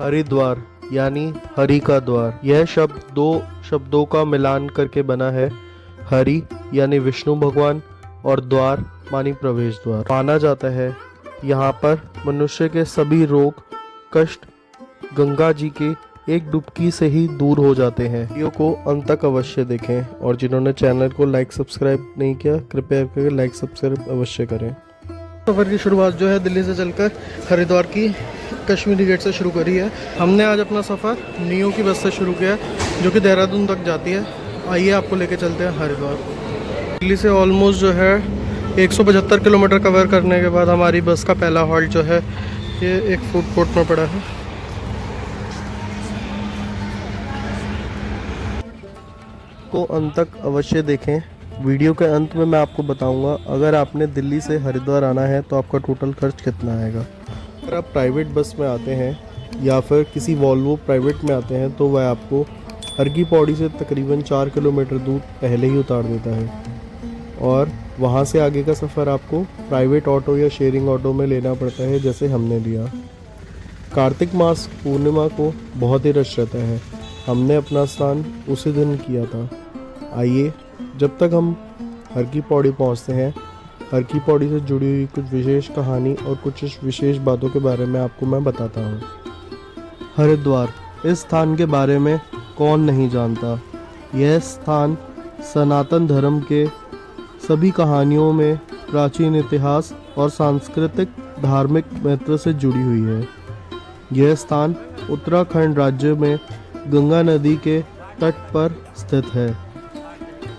हरिद्वार यानी हरि का द्वार। यह शब्द दो शब्दों का मिलान करके बना है। हरि यानी विष्णु भगवान और द्वार मानी प्रवेश द्वार। माना जाता है यहाँ पर मनुष्य के सभी रोग कष्ट गंगा जी के एक डुबकी से ही दूर हो जाते हैं। वीडियो को अंत तक अवश्य देखें और जिन्होंने चैनल को लाइक सब्सक्राइब नहीं किया कृपया करके लाइक सब्सक्राइब अवश्य करें। सफ़र की शुरुआत जो है दिल्ली से चलकर हरिद्वार की कश्मीरी गेट से शुरू करी है। हमने आज अपना सफ़र नियो की बस से शुरू किया है जो कि देहरादून तक जाती है। आइए आपको लेके चलते हैं हरिद्वार। दिल्ली से ऑलमोस्ट जो है 175 किलोमीटर कवर करने के बाद हमारी बस का पहला हॉल्ट जो है ये एक फूड कोर्ट में पड़ा है। को अंत तक अवश्य देखें। वीडियो के अंत में मैं आपको बताऊंगा अगर आपने दिल्ली से हरिद्वार आना है तो आपका टोटल खर्च कितना आएगा। अगर आप प्राइवेट बस में आते हैं या फिर किसी वॉल्वो प्राइवेट में आते हैं तो वह आपको हर की पौड़ी से तकरीबन 4 किलोमीटर दूर पहले ही उतार देता है और वहां से आगे का सफ़र आपको प्राइवेट ऑटो या शेयरिंग ऑटो में लेना पड़ता है जैसे हमने लिया। कार्तिक मास पूर्णिमा को बहुत ही रश रहता है। हमने अपना स्नान उसी दिन किया था। आइए जब तक हम हर की पौड़ी पहुंचते हैं हर की पौड़ी से जुड़ी हुई कुछ विशेष कहानी और कुछ विशेष बातों के बारे में आपको मैं बताता हूं। हरिद्वार, इस स्थान के बारे में कौन नहीं जानता। यह स्थान सनातन धर्म के सभी कहानियों में प्राचीन इतिहास और सांस्कृतिक धार्मिक महत्व से जुड़ी हुई है। यह स्थान उत्तराखंड राज्य में गंगा नदी के तट पर स्थित है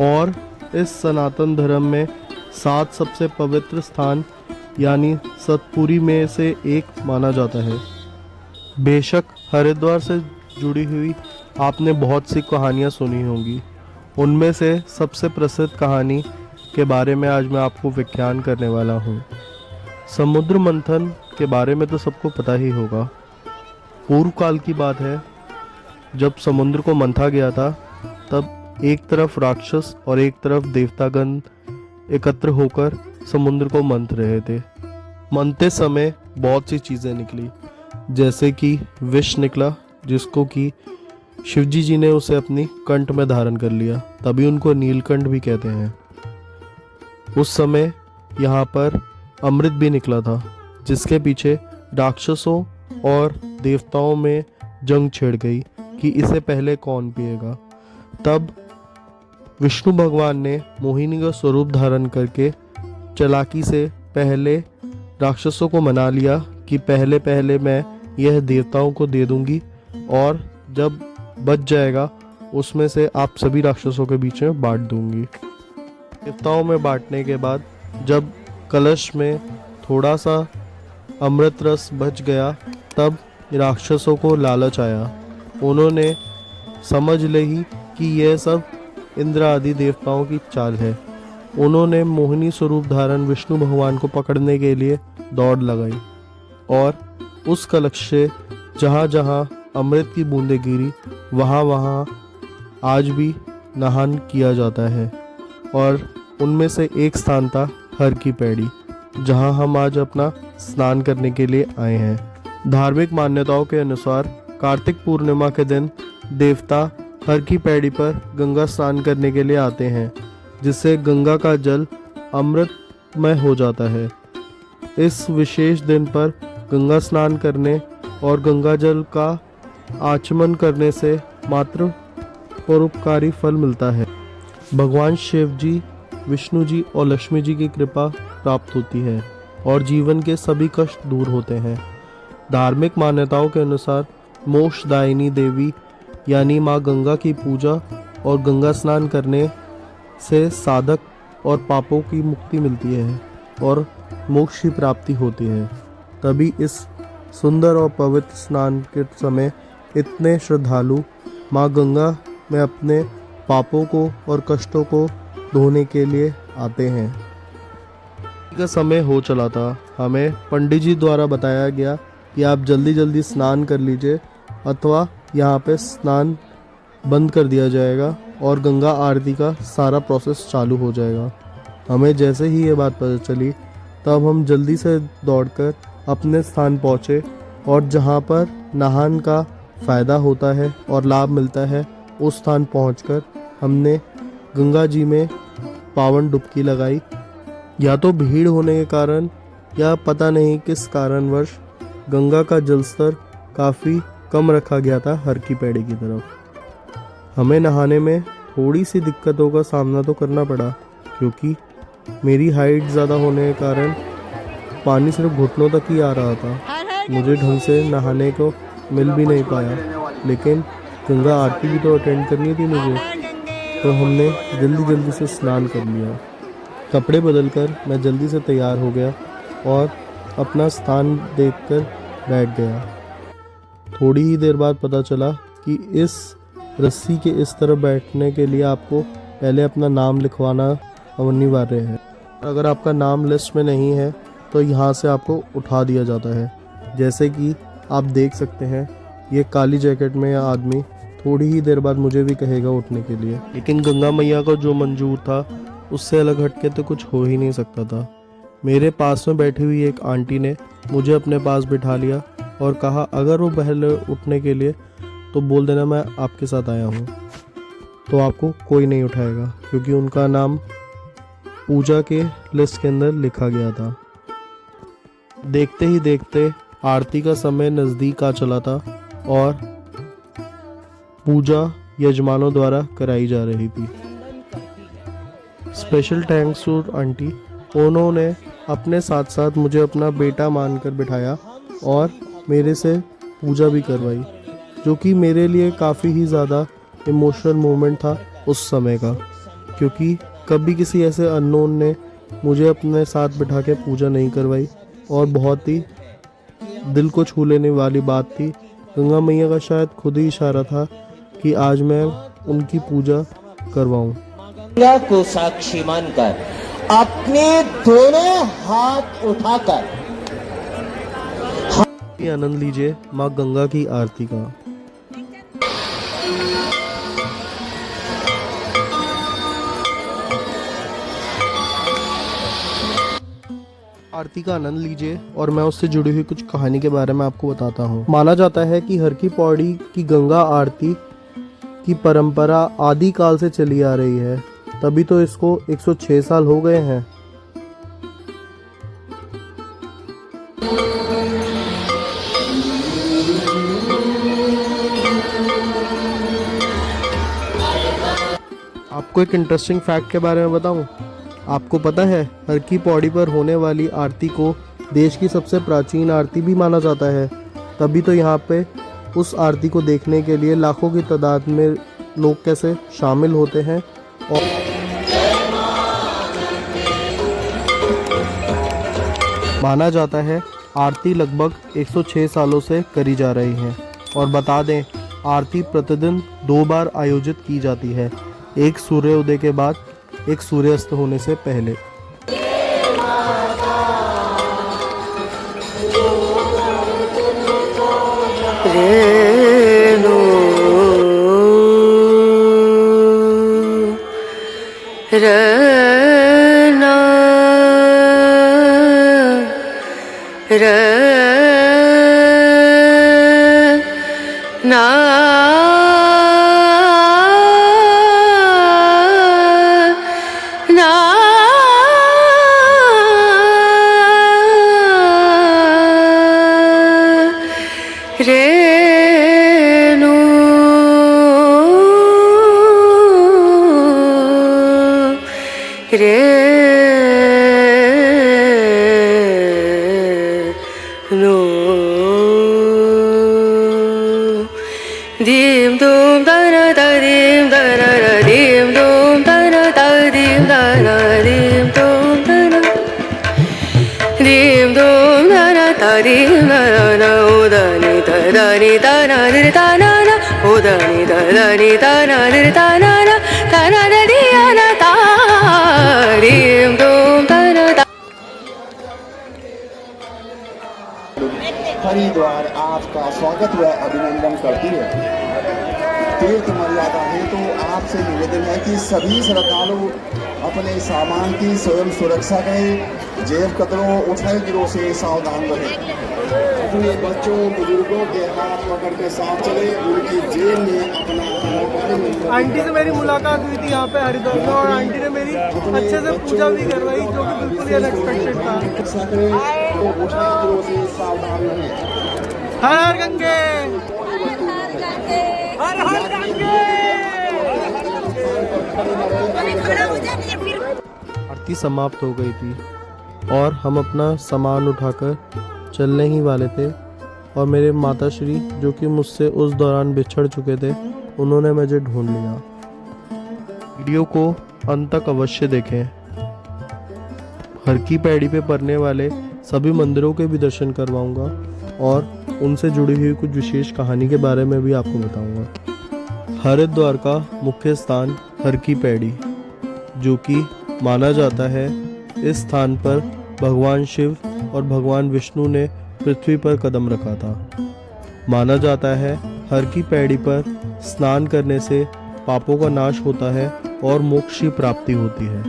और इस सनातन धर्म में 7 सबसे पवित्र स्थान यानी सतपुरी में से एक माना जाता है। बेशक हरिद्वार से जुड़ी हुई आपने बहुत सी कहानियाँ सुनी होंगी। उनमें से सबसे प्रसिद्ध कहानी के बारे में आज मैं आपको व्याख्यान करने वाला हूँ। समुद्र मंथन के बारे में तो सबको पता ही होगा। पूर्व काल की बात है जब समुद्र को मंथा गया था तब एक तरफ राक्षस और एक तरफ देवतागण एकत्र होकर समुद्र को मंथ रहे थे। मंथते समय बहुत सी चीज़ें निकली जैसे कि विष निकला जिसको कि शिवजी जी ने उसे अपनी कंठ में धारण कर लिया, तभी उनको नीलकंठ भी कहते हैं। उस समय यहाँ पर अमृत भी निकला था जिसके पीछे राक्षसों और देवताओं में जंग छिड़ गई कि इसे पहले कौन पिएगा। तब विष्णु भगवान ने मोहिनी का स्वरूप धारण करके चालाकी से पहले राक्षसों को मना लिया कि पहले पहले मैं यह देवताओं को दे दूंगी और जब बच जाएगा उसमें से आप सभी राक्षसों के बीच में बांट दूंगी। देवताओं में बांटने के बाद जब कलश में थोड़ा सा अमृत रस बच गया तब राक्षसों को लालच आया। उन्होंने समझ ली कि यह सब इंद्र आदि देवताओं की चाल है। उन्होंने मोहिनी स्वरूप धारण विष्णु भगवान को पकड़ने के लिए दौड़ लगाई और उस कलश से जहाँ जहाँ अमृत की बूंदें गिरी वहाँ वहाँ आज भी नहान किया जाता है और उनमें से एक स्थान था हर की पैड़ी जहाँ हम आज अपना स्नान करने के लिए आए हैं। धार्मिक मान्यताओं के अनुसार कार्तिक पूर्णिमा के दिन देवता हर की पैड़ी पर गंगा स्नान करने के लिए आते हैं जिससे गंगा का जल अमृतमय हो जाता है। इस विशेष दिन पर गंगा स्नान करने और गंगा जल का आचमन करने से मात्र परोपकारी फल मिलता है। भगवान शिव जी, विष्णु जी और लक्ष्मी जी की कृपा प्राप्त होती है और जीवन के सभी कष्ट दूर होते हैं। धार्मिक मान्यताओं के अनुसार मोक्षदायिनी देवी यानी माँ गंगा की पूजा और गंगा स्नान करने से साधक और पापों की मुक्ति मिलती है और मोक्ष की प्राप्ति होती है। तभी इस सुंदर और पवित्र स्नान के समय इतने श्रद्धालु माँ गंगा में अपने पापों को और कष्टों को धोने के लिए आते हैं। का समय हो चला था। हमें पंडित जी द्वारा बताया गया कि आप जल्दी जल्दी स्नान कर लीजिए अथवा यहाँ पे स्नान बंद कर दिया जाएगा और गंगा आरती का सारा प्रोसेस चालू हो जाएगा। हमें जैसे ही ये बात पता चली तब हम जल्दी से दौड़कर अपने स्थान पहुँचे और जहाँ पर नहान का फ़ायदा होता है और लाभ मिलता है, उस स्थान पहुंचकर हमने गंगा जी में पावन डुबकी लगाई। या तो भीड़ होने के कारण या पता नहीं किस कारणवश गंगा का जलस्तर काफ़ी कम रखा गया था हर की पैड़ी की तरफ। हमें नहाने में थोड़ी सी दिक्कतों का सामना तो करना पड़ा, क्योंकि मेरी हाइट ज़्यादा होने के कारण पानी सिर्फ घुटनों तक ही आ रहा था। मुझे ढंग से नहाने को मिल भी नहीं पाया, लेकिन गंगा आरती भी तो अटेंड करनी थी मुझे, तो हमने जल्दी जल्दी से स्नान कर लिया। कपड़े बदलकर मैं जल्दी से तैयार हो गया और अपना स्थान देखकर बैठ गया। थोड़ी ही देर बाद पता चला कि इस रस्सी के इस तरफ बैठने के लिए आपको पहले अपना नाम लिखवाना अनिवार्य है। अगर आपका नाम लिस्ट में नहीं है तो यहाँ से आपको उठा दिया जाता है। जैसे कि आप देख सकते हैं, ये काली जैकेट में यह आदमी थोड़ी ही देर बाद मुझे भी कहेगा उठने के लिए, लेकिन गंगा मैया को जो मंजूर था उससे अलग हटके तो कुछ हो ही नहीं सकता था। मेरे पास में बैठी हुई एक आंटी ने मुझे अपने पास बिठा लिया और कहा अगर वो पहले उठने के लिए तो बोल देना मैं आपके साथ आया हूँ। तो आपको कोई नहीं उठाएगा, क्योंकि उनका नाम पूजा के लिस्ट के अंदर लिखा गया था। देखते ही देखते आरती का समय नज़दीक आ चला था और पूजा यजमानों द्वारा कराई जा रही थी। स्पेशल थैंक्स टू आंटी, उन्होंने अपने साथ साथ मुझे अपना बेटा मानकर बिठाया और मेरे से पूजा भी करवाई, जो कि मेरे लिए काफ़ी ही ज़्यादा इमोशनल मोमेंट था उस समय का, क्योंकि कभी किसी ऐसे अननोन ने मुझे अपने साथ बिठा के पूजा नहीं करवाई और बहुत ही दिल को छू लेने वाली बात थी। गंगा मैया का शायद खुद ही इशारा था कि आज मैं उनकी पूजा करवाऊं। गंगा को साक्षी मानकर अपने दोनों हाथ उठाकर आनंद लीजिए माँ गंगा की आरती का। आरती का आनंद लीजिए और मैं उससे जुड़ी हुई कुछ कहानी के बारे में आपको बताता हूँ। माना जाता है कि हर की पौड़ी की गंगा आरती की परंपरा आदि काल से चली आ रही है, तभी तो इसको 106 साल हो गए हैं। आपको एक इंटरेस्टिंग फैक्ट के बारे में बताऊं। आपको पता है हर की पौड़ी पर होने वाली आरती को देश की सबसे प्राचीन आरती भी माना जाता है, तभी तो यहाँ पे उस आरती को देखने के लिए लाखों की तादाद में लोग कैसे शामिल होते हैं। और माना जाता है आरती लगभग 106 सालों से करी जा रही है। और बता दें, आरती प्रतिदिन 2 बार आयोजित की जाती है, एक सूर्योदय के बाद, एक सूर्यास्त होने से पहले। रेणु रना रना ना Renu Renu dim dum da na da dim da na da dim dum da na da dim da na dim dum da na dim dum da na da dim da na o da ni da na di da na na o da ni da na di da na da di na da dim dum da na da। Haridwar आपका स्वागत व अभिनंदन करती है। तीर्थ मर्यादा हेतु आपसे निवेदन है कि सभी श्रद्धालु अपने सामान की स्वयं सुरक्षा करें, जेब कतरों उठाए गिरोह से सावधान रहें। अपने बच्चों बुजुर्गों के हाथ पकड़ के साथ चले। उनकी जेब में अपना आधार कार्ड। आंटी से मेरी मुलाकात हुई थी यहाँ पे हरिद्वार में और आंटी ने मेरी अच्छे से पूजा भी करवाई, जो कि बिल्कुल ही अनएक्सपेक्टेड था। तो मुश्किलों से सावधान रहें। हर हर गंगे, हर हर गंगे। आरती समाप्त हो गई थी और हम अपना सामान उठाकर चलने ही वाले थे और मेरे माताश्री, जो कि मुझसे उस दौरान बिछड़ चुके थे, उन्होंने मुझे ढूंढ लिया। वीडियो को अंत तक अवश्य देखें। हर की पैड़ी पे पड़ने वाले सभी मंदिरों के भी दर्शन करवाऊंगा और उनसे जुड़ी हुई कुछ विशेष कहानी के बारे में भी आपको बताऊंगा। हरिद्वार का मुख्य स्थान हर की पैड़ी, जो कि माना जाता है इस स्थान पर भगवान शिव और भगवान विष्णु ने पृथ्वी पर कदम रखा था। माना जाता है हर की पैड़ी पर स्नान करने से पापों का नाश होता है और मोक्ष की प्राप्ति होती है।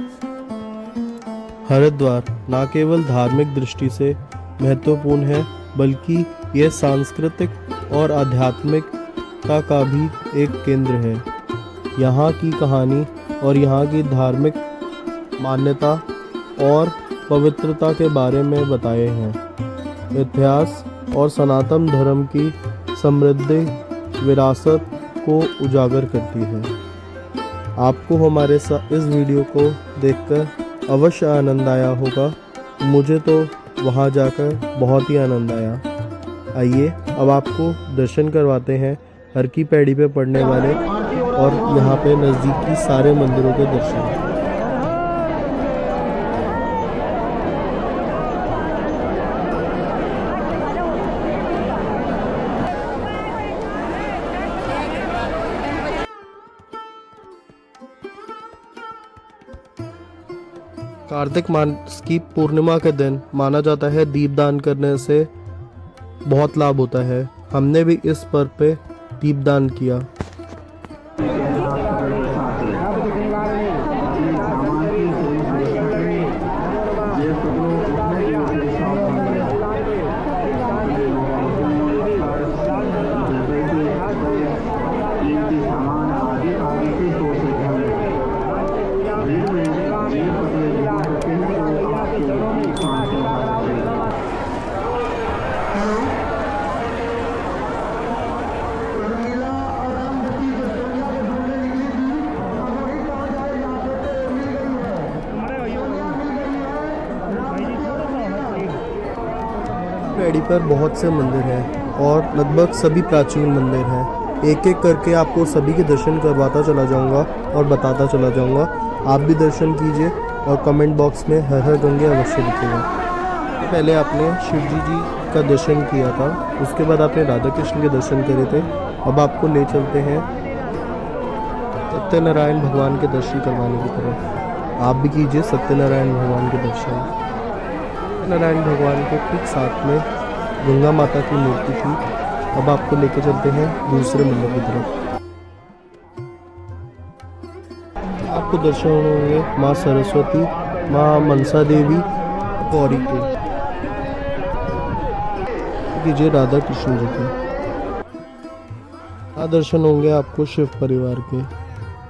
हरिद्वार न केवल धार्मिक दृष्टि से महत्वपूर्ण है, बल्कि यह सांस्कृतिक और आध्यात्मिकता का भी एक केंद्र है। यहाँ की कहानी और यहाँ की धार्मिक मान्यता और पवित्रता के बारे में बताए हैं। इतिहास और सनातन धर्म की समृद्ध विरासत को उजागर करती है। आपको हमारे साथ इस वीडियो को देखकर अवश्य आनंद आया होगा। मुझे तो वहाँ जाकर बहुत ही आनंद आया। आइए अब आपको दर्शन करवाते हैं हर की पैड़ी पे पड़ने वाले और यहाँ पे नज़दीकी सारे मंदिरों के दर्शन। कार्तिक मास की पूर्णिमा के दिन माना जाता है दीपदान करने से बहुत लाभ होता है। हमने भी इस पर्व पे दीपदान किया। पैड़ी पर बहुत से मंदिर हैं और लगभग सभी प्राचीन मंदिर हैं। एक एक करके आपको सभी के दर्शन करवाता चला जाऊंगा और बताता चला जाऊंगा। आप भी दर्शन कीजिए और कमेंट बॉक्स में हर हर गंगे अवश्य लिखिएगा। पहले आपने शिव जी का दर्शन किया था, उसके बाद आपने राधा कृष्ण के दर्शन करे थे। अब आपको ले चलते हैं सत्यनारायण भगवान के दर्शन करवाने की तरफ। आप भी कीजिए सत्यनारायण भगवान के दर्शन। नारायण भगवान के ठीक साथ में गंगा माता की मूर्ति थी। अब आपको लेके चलते हैं दूसरे मंदिर की तरफ। आपको दर्शन होंगे माँ सरस्वती, माँ मनसा देवी, गौरी के। कीजिए राधा कृष्ण जी के। दर्शन होंगे आपको शिव परिवार के,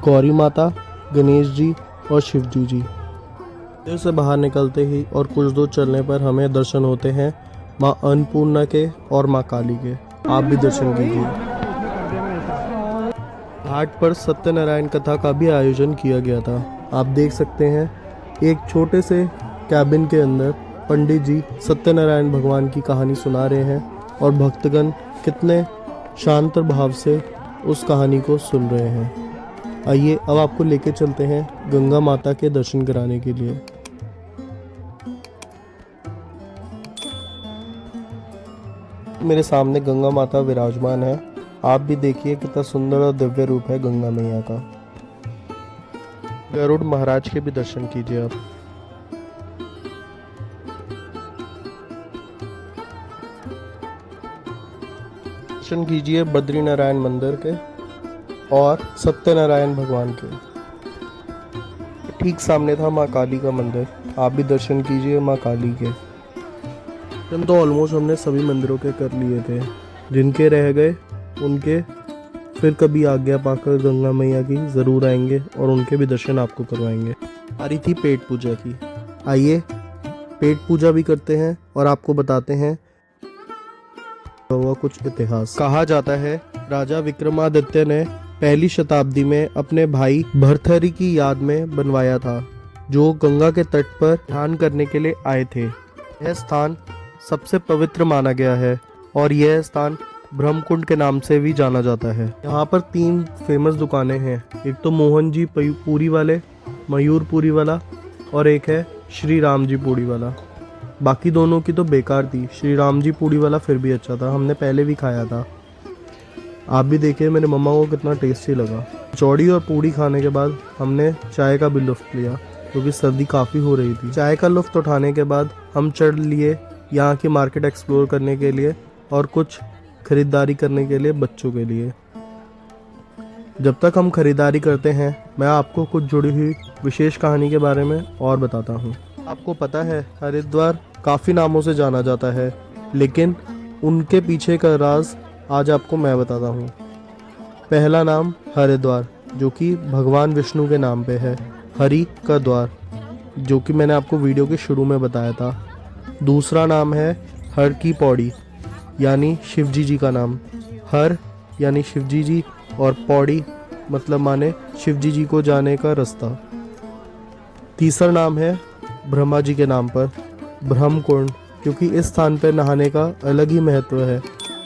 गौरी माता, गणेश जी और शिव जी। मंदिर से बाहर निकलते ही और कुछ दूर चलने पर हमें दर्शन होते हैं माँ अन्नपूर्णा के और माँ काली के। आप भी दर्शन कीजिए। घाट पर सत्यनारायण कथा का भी आयोजन किया गया था। आप देख सकते हैं एक छोटे से कैबिन के अंदर पंडित जी सत्यनारायण भगवान की कहानी सुना रहे हैं और भक्तगण कितने शांत भाव से उस कहानी को सुन रहे हैं। आइए अब आपको लेके चलते हैं गंगा माता के दर्शन कराने के लिए। मेरे सामने गंगा माता विराजमान है। आप भी देखिए कितना सुंदर और दिव्य रूप है गंगा मैया का। गरुड़ महाराज के भी दर्शन कीजिए आप। दर्शन कीजिए बद्रीनारायण मंदिर के और सत्यनारायण भगवान के। ठीक सामने था माँ काली का मंदिर। आप भी दर्शन कीजिए माँ काली के। दर्शन तो ऑलमोस्ट हमने सभी मंदिरों के कर लिए थे, जिनके रह गए उनके फिर कभी आज्ञा पाकर गंगा मैया की ज़रूर आएंगे और उनके भी दर्शन आपको करवाएंगे। आ रही थी पेट पूजा की, आइए पेट पूजा भी करते हैं और आपको बताते हैं हुआ कुछ इतिहास। कहा जाता है राजा विक्रमादित्य ने पहली शताब्दी में अपने भाई भर्तृहरि की याद में बनवाया था, जो गंगा के तट पर ध्यान करने के लिए आए थे। यह स्थान सबसे पवित्र माना गया है और यह स्थान ब्रह्मकुंड के नाम से भी जाना जाता है। यहाँ पर 3 फेमस दुकानें हैं, एक तो मोहन जी पूरी वाले, मयूर पूरी वाला और एक है श्री राम जी पूड़ी वाला। बाकी दोनों की तो बेकार थी, श्री राम जी पूड़ी वाला फिर भी अच्छा था, हमने पहले भी खाया था। आप भी देखिए मेरे मम्मा को कितना टेस्टी लगा। चौड़ी और पूड़ी खाने के बाद हमने चाय का भी लुत्फ लिया, क्योंकि सर्दी काफ़ी हो रही थी। चाय का लुत्फ उठाने के बाद हम चढ़ लिए यहाँ की मार्केट एक्सप्लोर करने के लिए और कुछ खरीदारी करने के लिए बच्चों के लिए। जब तक हम खरीदारी करते हैं मैं आपको कुछ जुड़ी हुई विशेष कहानी के बारे में और बताता हूँ। आपको पता है हरिद्वार काफ़ी नामों से जाना जाता है, लेकिन उनके पीछे का राज आज आपको मैं बताता हूँ। पहला नाम हरिद्वार, जो कि भगवान विष्णु के नाम पे है। हरि का द्वार, जो कि मैंने आपको वीडियो के शुरू में बताया था। दूसरा नाम है हर की पौड़ी, यानी शिवजी जी का नाम। हर यानी शिवजी जी और पौड़ी मतलब माने शिवजी जी को जाने का रास्ता। तीसरा नाम है ब्रह्मा जी के नाम पर ब्रह्मकुंड, क्योंकि इस स्थान पर नहाने का अलग ही महत्व है,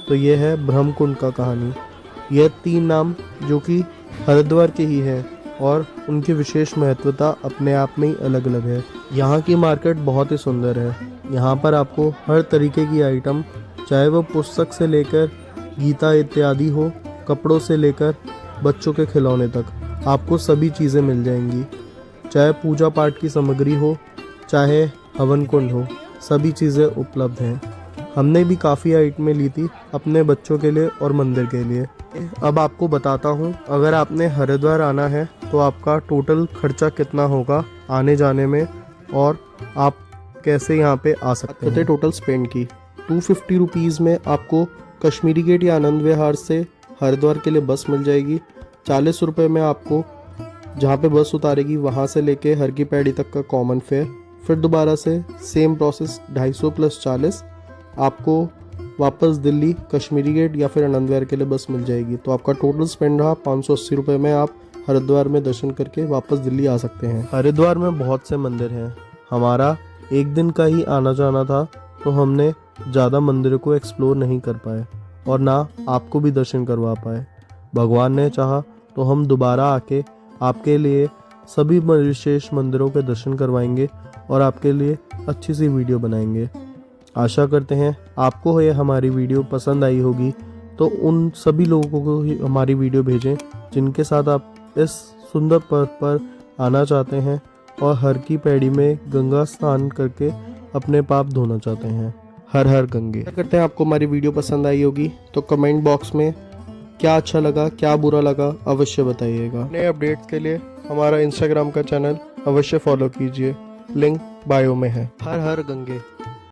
तो ये है ब्रह्मकुंड का कहानी। यह 3 नाम जो कि हरिद्वार के ही हैं और उनकी विशेष महत्वता अपने आप में ही अलग अलग है। यहाँ की मार्केट बहुत ही सुंदर है। यहाँ पर आपको हर तरीके की आइटम, चाहे वो पुस्तक से लेकर गीता इत्यादि हो, कपड़ों से लेकर बच्चों के खिलौने तक, आपको सभी चीज़ें मिल जाएंगी। चाहे पूजा पाठ की सामग्री हो, चाहे हवन कुंड हो, सभी चीज़ें उपलब्ध हैं। हमने भी काफ़ी आइटमें ली थी अपने बच्चों के लिए और मंदिर के लिए। अब आपको बताता हूँ, अगर आपने हरिद्वार आना है तो आपका टोटल खर्चा कितना होगा आने जाने में और आप कैसे यहाँ पे आ सकते हैं। टोटल स्पेंड की 250 रुपीज़ में आपको कश्मीरी गेट या आनंद विहार से हरिद्वार के लिए बस मिल जाएगी। 40 रुपये में आपको जहाँ पे बस उतारेगी वहाँ से लेके हर की पैड़ी तक का कॉमन फेयर, फिर दोबारा से सेम प्रोसेस 250 + 40 आपको वापस दिल्ली कश्मीरी गेट या फिर आनंद विहार के लिए बस मिल जाएगी। तो आपका टोटल स्पेंड रहा 580 रुपये में आप हरिद्वार में दर्शन करके वापस दिल्ली आ सकते हैं। हरिद्वार में बहुत से मंदिर हैं, हमारा एक दिन का ही आना जाना था, तो हमने ज़्यादा मंदिरों को एक्सप्लोर नहीं कर पाए और ना आपको भी दर्शन करवा पाए। भगवान ने चाहा तो हम दोबारा आके आपके लिए सभी विशेष मंदिरों के दर्शन करवाएंगे और आपके लिए अच्छी सी वीडियो बनाएंगे। आशा करते हैं आपको ये हमारी वीडियो पसंद आई होगी, तो उन सभी लोगों को ही हमारी वीडियो भेजें जिनके साथ आप इस सुंदर पर्व पर आना चाहते हैं और हर की पैड़ी में गंगा स्नान करके अपने पाप धोना चाहते हैं। हर हर गंगे। आशा करते हैं आपको हमारी वीडियो पसंद आई होगी, तो कमेंट बॉक्स में क्या अच्छा लगा क्या बुरा लगा अवश्य बताइएगा। नए अपडेट्स के लिए हमारा इंस्टाग्राम का चैनल अवश्य फॉलो कीजिए, लिंक बायो में है। हर हर गंगे।